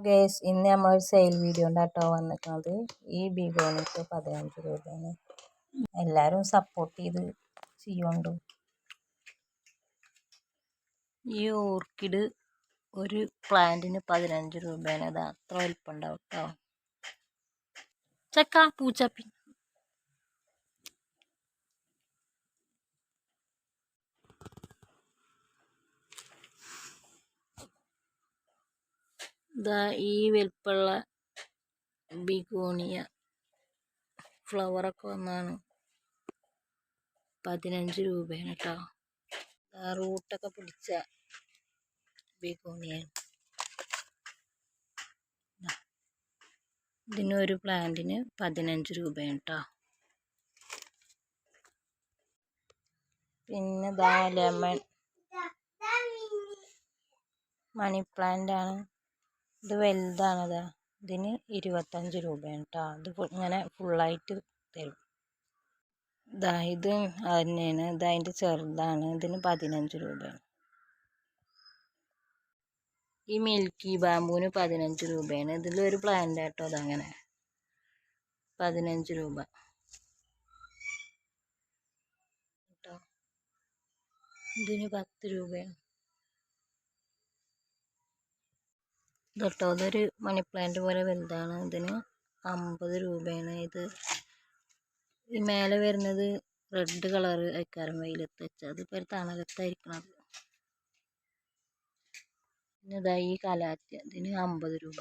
Guys ഇന്ന് നമ്മളൊരു sale video ഉണ്ടാട്ടോ വന്നിട്ടുള്ളത്. ഈ ബിഗോണിക്ക് 15 രൂപയാണ്. എല്ലാവരും സപ്പോർട്ട് ചെയ്ത് ചെയ്യുന്നുണ്ട്. ഈ ഓർക്കിഡ് ഒരു പ്ലാന്റിന് 15 രൂപയാണ്. അത് അത്ര വലിപ്പമുണ്ടാവും കേട്ടോ. ചക്ക പൂച്ചപ്പി ഇതാ ഈ വലിപ്പമുള്ള ബിഗോണിയ ഫ്ലവറൊക്കെ വന്നാണ് 15 രൂപയാണ് കേട്ടോ. റൂട്ടൊക്കെ പിടിച്ച ബിഗോണിയാണ്. ഇതിനൊരു പ്ലാന്റിന് 15 രൂപയാണ് കേട്ടോ. പിന്നെ ഇതാ ലെമൺ മണി പ്ലാന്റ് ആണ്. ഇത് വലുതാണതാ. ഇതിന് 25 രൂപയാണ് കേട്ടോ. ഇത് ഇങ്ങനെ ഫുള്ളായിട്ട് തരും. ഇതാ ഇത് തന്നെയാണ്. ഇത് അതിൻ്റെ ചെറുതാണ്. ഇതിന് 15 രൂപയാണ്. ഈ മിൽക്കി ബാമ്പൂന് 15 രൂപയാണ്. ഇതിലൊരു പ്ലാന്റ് ആട്ടോ. അതങ്ങനെ 15 രൂപ കേട്ടോ. ഇതിന് 10 രൂപയാണ് കേട്ടോ. ഇതൊരു മണി പ്ലാന്റ് പോലെ വലുതാണ്. ഇതിന് 50 രൂപയാണ്. ഇത് ഈ മേലെ വരുന്നത് റെഡ് കളറ് അയക്കാരം വെയിലത്ത് വെച്ചാൽ അതിപ്പോൾ ഒരു തണലത്തായിരിക്കണത്. പിന്നെ ഇതാ ഈ കലാത്തിയ ഇതിന് 50 രൂപ.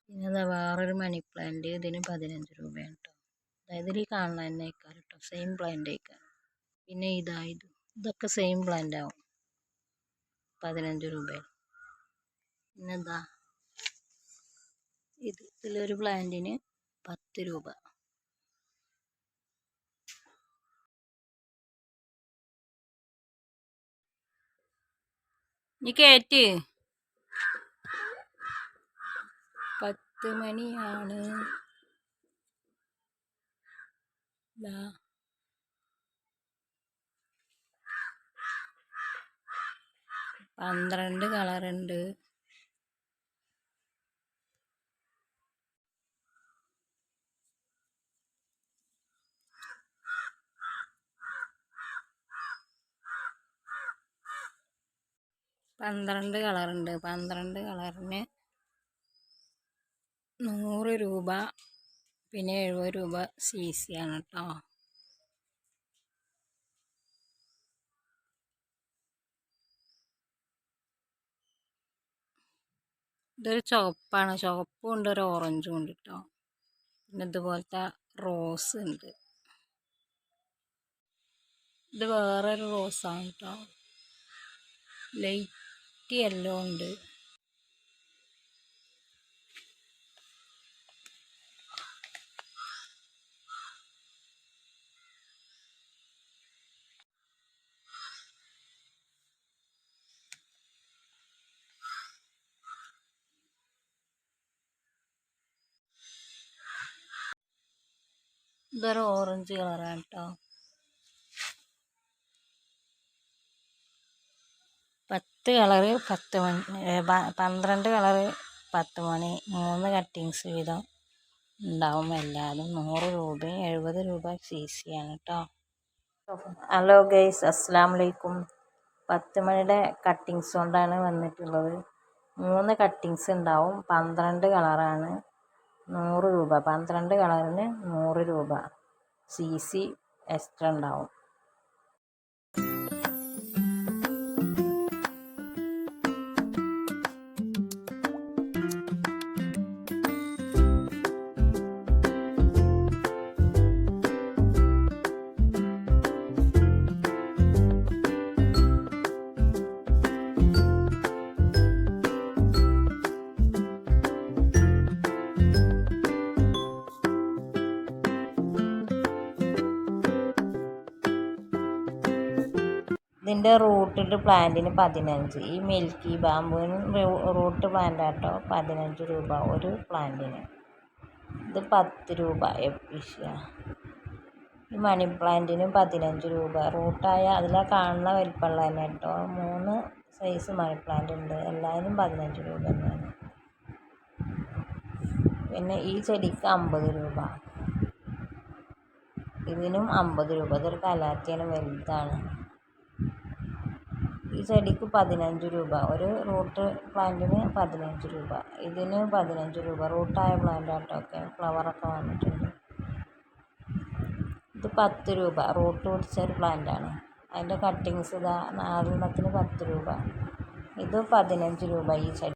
പിന്നെ ഇതാ വേറൊരു മണി പ്ലാന്റ് ഇതിന് 15 രൂപയാണ് കേട്ടോ. അതായത് ഈ കാണുന്ന തന്നെ അയക്കാറ് കേട്ടോ. സെയിം പ്ലാന്റ് അയക്കാറ്. പിന്നെ ഇതൊക്കെ സെയിം പ്ലാന്റ് ആവും. 15 രൂപയാണ്. പിന്നെ ഇതാ ഇതിലൊരു പ്ലാന്റിന് 10 രൂപ. നീ കേറ്റ് 10 മണിയാണ്. 12 കളറുണ്ട്. പന്ത്രണ്ട് കളറുണ്ട്. 12 കളറിന് 100 രൂപ. പിന്നെ 70 രൂപ CC ആണ് കേട്ടോ. ഇതൊരു ചുവപ്പാണ്. ചുവപ്പും ഉണ്ട്, ഒരു ഓറഞ്ചും ഉണ്ട് കേട്ടോ. പിന്നെ ഇതുപോലത്തെ റോസ് ഉണ്ട്. ഇത് വേറൊരു റോസാണ് കേട്ടോ. ലൈറ്റ് യെല്ലോ ഉണ്ട്. ഇതൊരു ഓറഞ്ച് കളറാണ് കേട്ടോ. 10 കളറ് 10 മണി 12 കളറ് 10 മണി 3 കട്ടിങ്സ് വീതം ഉണ്ടാവും. എല്ലാതും 100 രൂപയും 70 രൂപ CC ആണ് കേട്ടോ. ഹലോ ഗൈസ്, അസ്സലാമു അലൈക്കും. 10 മണിയുടെ കട്ടിങ്സ് കൊണ്ടാണ് വന്നിട്ടുള്ളത്. 3 കട്ടിങ്സ് ഉണ്ടാവും. 12 കളറാണ്. 100 രൂപ. 12 കളറിന് 100 രൂപ CC എക്സ്ട്രാ ഉണ്ടാവും. ഇതിൻ്റെ റൂട്ടിട്ട് പ്ലാന്റിന് 15. ഈ മിൽക്കി ബാമ്പുവിന് റൂട്ട് പ്ലാന്റ് ആട്ടോ. 15 രൂപ ഒരു പ്ലാന്റിന്. ഇത് 10 രൂപ എപ്പിഷ്യ. ഈ മണി പ്ലാന്റിന് 15 രൂപ. റൂട്ടായ അതിലെ കാണുന്ന വലിപ്പമുള്ള തന്നെ കേട്ടോ. 3 സൈസ് മണി പ്ലാന്റ് ഉണ്ട്. എല്ലാവരും 15 രൂപ തന്നെയാണ്. പിന്നെ ഈ ചെടിക്ക് 50 രൂപ, ഇതിനും 50 രൂപ. ഇതൊരു കലാത്തിയാണ്, വലുതാണ്. ഈ ചെടിക്ക് 15 രൂപ. ഒരു റൂട്ട് പ്ലാന്റിന് 15 രൂപ, ഇതിന് 15 രൂപ. റൂട്ടായ പ്ലാന്റ് ആട്ടൊക്കെ ഫ്ലവറൊക്കെ വന്നിട്ടുണ്ട്. ഇത് 10 രൂപ. റൂട്ട് പിടിച്ച ഒരു പ്ലാന്റാണ്. അതിൻ്റെ കട്ടിങ്സ് ഇതാ 4 10 രൂപ. ഇത് 15 രൂപ ഈ ചെടി.